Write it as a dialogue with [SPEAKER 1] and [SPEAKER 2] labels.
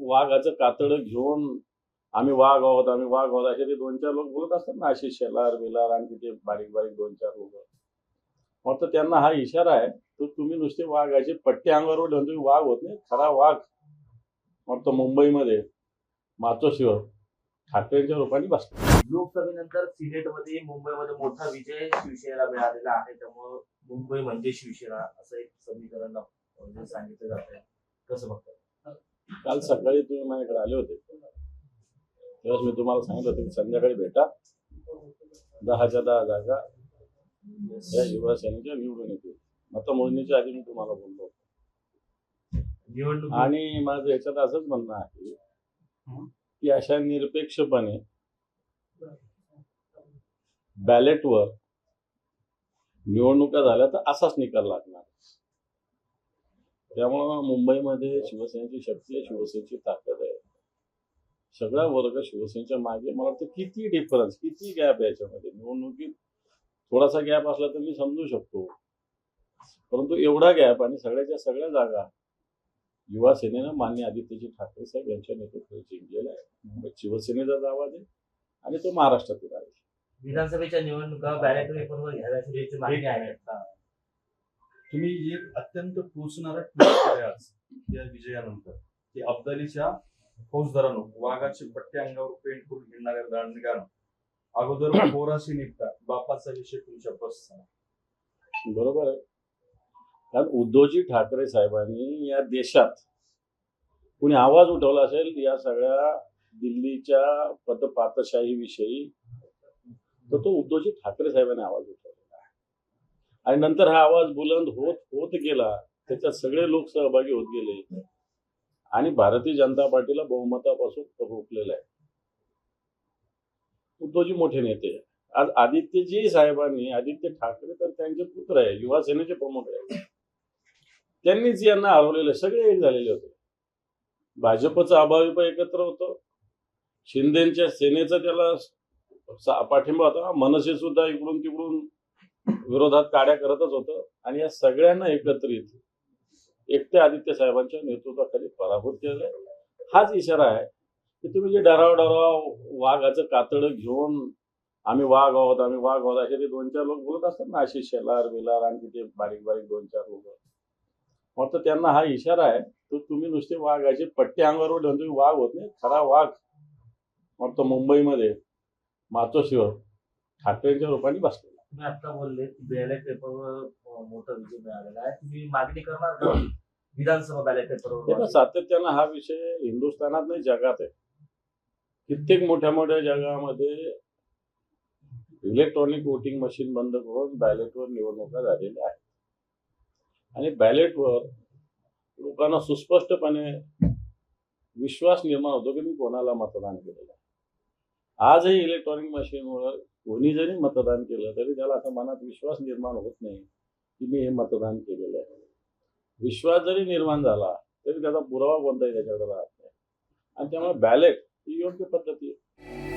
[SPEAKER 1] वाघाचं कातडं घेऊन आम्ही वाघ आहोत असे ते 2-4 लोक बोलत असतात ना, अशी शेलार बिलार आणि ते बारीक बारीक 2-4 लोक. फक्त त्यांना हा इशारा आहे, तर तुम्ही नुसते वाघाचे पट्टे अंगावर ठेवून तुम्ही वाघ होत नाही. खरा वाघ मग तो मुंबईमध्ये मातोश्रीवर ठाकरेंच्या रूपाने बसला.
[SPEAKER 2] लोकसभेनंतर सिनेटमध्ये मुंबईमध्ये मोठा विजय शिवसेनेला मिळालेला आहे. त्यामुळे मुंबई म्हणजे शिवसेना असं एक समीकरण म्हणजे सांगितलं जात आहे. कसं बघतात?
[SPEAKER 1] काल सकाळी तुम्ही माझ्याकडे आले होते, तेव्हा मी तुम्हाला सांगितलं होतं की संध्याकाळी भेटा, 10च्या 10 जागा या युवासेनेच्या निवडून येतील. मतमोजणीच्या आधी मी तुम्हाला बोललो होतो.
[SPEAKER 2] निवडणूक
[SPEAKER 1] आणि माझं याच्यात असंच म्हणणं आहे की अशा निरपेक्षपणे बॅलेटवर निवडणुका झाल्या तर असाच निकाल लागणार. त्यामुळं मुंबईमध्ये शिवसेनेची शक्ती आहे, शिवसेनेची ताकद आहे. सगळा वर्ग शिवसेनेच्या मागे. मला वाटतं किती डिफरन्स, किती गॅप आहे याच्यामध्ये. निवडणुकीत थोडासा गॅप असला तर मी समजू शकतो, परंतु एवढा गॅप आणि सगळ्याच्या सगळ्या जागा युवा सेनेनं मान्य आदित्यजी ठाकरे साहेब यांच्या नेतृत्वात जिंकलेला आहे. मुंबईत शिवसेनेचाच आवाज आहे आणि तो महाराष्ट्रातील आहे.
[SPEAKER 2] विधानसभेच्या निवडणुका बॅलेट पेपरवर घ्याव्याची मागणी आहे.
[SPEAKER 3] तुम्ही एक अत्यंत टोचणारा ट्विट केलाय आज या विजयानंतर की अब्दालीच्या फौजदारांनो वाघाचे पट्टे अंगावर पेंट करून घेणाऱ्या दांडगानं अगोदर पोराशी निघता बापाचा विषय तुमच्या बसचा.
[SPEAKER 1] बरोबर आहे. कारण उद्धवजी ठाकरे साहेबांनी या देशात कुणी आवाज उठवला असेल या सगळ्या दिल्लीच्या पदपातशाहीविषयी, तर तो उद्धवजी ठाकरे साहेबांनी आवाज उठवलेला आहे. आणि नंतर हा आवाज बुलंद होत होत गेला, त्याच्यात सगळे लोक सहभागी होत गेले आणि भारतीय जनता पार्टीला बहुमतापासून रोखलेलं आहे. उद्धवजी मोठे नेते. आज आदित्यजी साहेबांनी, आदित्य ठाकरे तर त्यांचे पुत्र आहे, युवा सेनेचे प्रमुख आहे, त्यांनीच यांना हरवलेले. सगळे एक झालेले होते. भाजपचं अभाविप एकत्र होतं, शिंदेच्या सेनेचा त्याला पाठिंबा होता, मनसे सुद्धा इकडून तिकडून विरोधात काड्या करतच होतं आणि या सगळ्यांना एकत्रित एकट्या आदित्य साहेबांच्या नेतृत्वाखाली पराभूत केलेलं आहे. हाच इशारा आहे की तुम्ही जे डराव वाघाचं कातडं घेऊन आम्ही वाघ आहोत असे ते 2-4 लोक बोलत असतात ना, अशी शेलार बिलार आणि ते बारीक बारीक 2-4 लोक. फक्त त्यांना हा इशारा आहे, तर तुम्ही नुसते वाघाचे पट्टे अंगावर ठेवून तुम्ही वाघ होत नाही. खरा वाघ मग तो मुंबईमध्ये मातोश्रीवर ठाकरेंच्या रूपाने बसलेला.
[SPEAKER 2] तुम्ही आता बोलले बॅलेट पेपरवर मोठा विजय मिळालेला आहे. तुम्ही मागणी करणार का विधानसभा बॅलेट पेपरवर?
[SPEAKER 1] सातत्यानं हा विषय हिंदुस्थानात नाही जगात आहे. कित्येक मोठ्या मोठ्या जगामध्ये इलेक्ट्रॉनिक वोटिंग मशीन बंद करून बॅलेटवर निवडणुका झालेल्या आहेत आणि बॅलेटवर लोकांना सुस्पष्टपणे विश्वास निर्माण होतो की मी कोणाला मतदान केलेलं आहे. आजही इलेक्ट्रॉनिक मशीनवर कोणी जरी मतदान केलं तरी त्याला असं मनात विश्वास निर्माण होत नाही की मी हे मतदान केलेलं आहे. विश्वास जरी निर्माण झाला तरी त्याचा पुरावा कोणताही त्याच्याकडे राहत नाही आणि त्यामुळे बॅलेट ही योग्य पद्धती आहे.